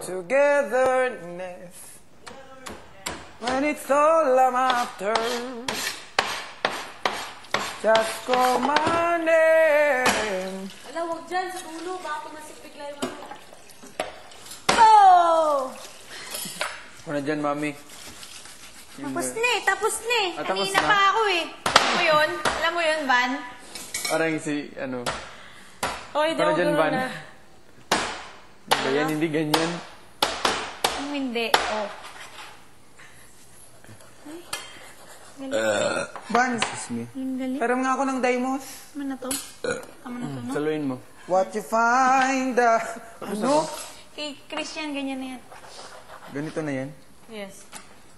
togetherness. When it's all I'm after, just call my name. Wala, huwag dyan sa ulo. Baka pumasik bigla yung ano. Oh! Ano dyan, mami? Tapos na eh, tapos na eh. Tapos Kanina na? pa ako eh. Alam mo yun? Alam mo yun, Van? Parang si, ano, Oy, di para ako dyan, ganun Van. na. Ba yan, hindi ganyan. Ang hindi, oh. Ay, galing. Van, excuse me. Ang galing. Param nga ako ng Daimos. Tama na to. Tama na to, no? Saluin mo. What you find, ano? Kay Christian, ganyan na yan. Ganito na yan. Yes.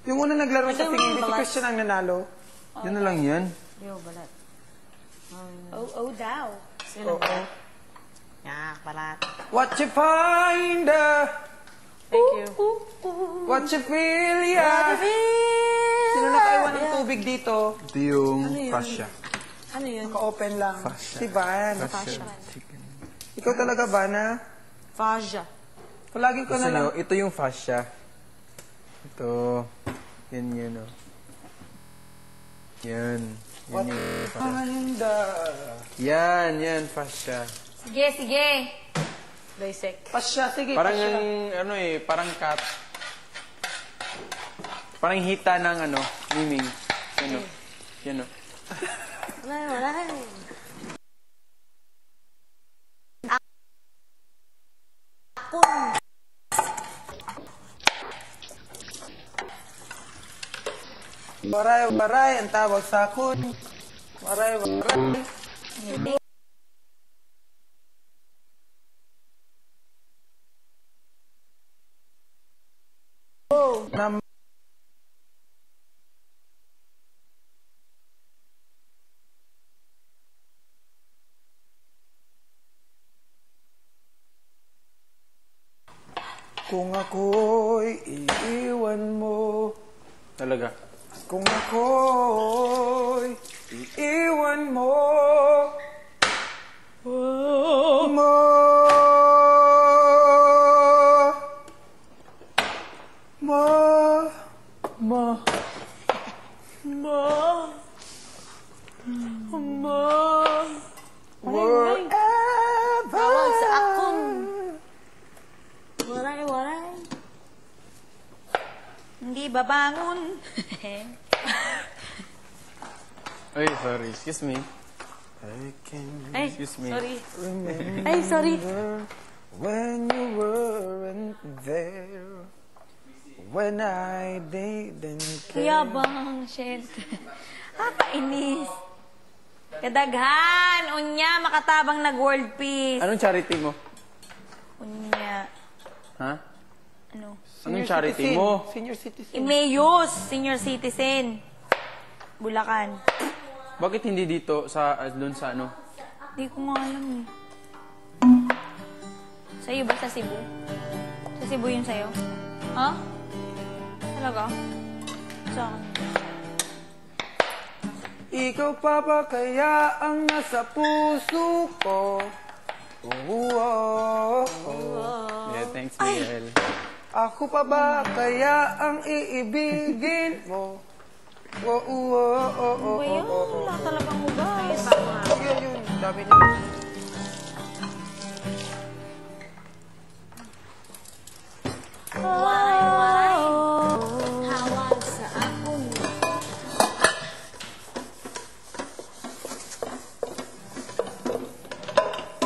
Yung una naglaro sa Ito yung tingin, mga si balat. Christian ang nanalo. Yun na lang yan. Yo, balat. Oh, daw. Oo. Yeah, balat. What you find, Thank you. what you feel, yeah. Sino nakaiwan ng tubig dito? Ito yung fascia. Ano yun? Ka-open lang. Si Van. Fascia. Ikaw talaga, Van, ha? Fascia. Palagi ko na lang. Ito yung fascia. Ito. Yan yun, oh. Yan. Yan yung fascia. Find, Yan, fascia. Sige, sige. Dissect. Fascia, sige. Parang fascia. yung, ano eh, parang cat. Parang hita ng, ano, miming. Yan, oh. Yan, oh. Wala. Akon. Waray, ang tawag sa akin. Waray. Na kung ako'y iiwan mo, Talaga. kung ako'y iiwan mo, wherever. Tawag sa akon. Waray. Hindi babangon. Ay, sorry. Excuse me. I can Ay, Excuse me. sorry. remember Ay, sorry. when you weren't there, when I didn't care. Kuyabang, shit. Kakainis. Kadaghan. Unya, makatabang nag-world peace. Anong charity mo? Unya. Ha? Ano? Anong charity mo? Senior citizen. Imayos, senior citizen. Bulacan. Bakit hindi dito sa, doon sa ano? Hindi ko nga alam eh. Sa'yo ba sa Cebu? Sa Cebu yun sa'yo? Ha? Talaga? Sa akin. Ikaw pa ba kaya ang nasa puso ko? Yeah, thanks, Miguel. Ako pa ba kaya ang iibigin mo? Ano ba yun? Wala talagang hugas. Yun. Dami niya. Hawag sa akong.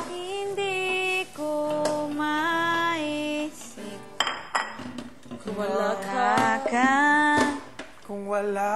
Hindi ko maisip. Wala ka. Kung wala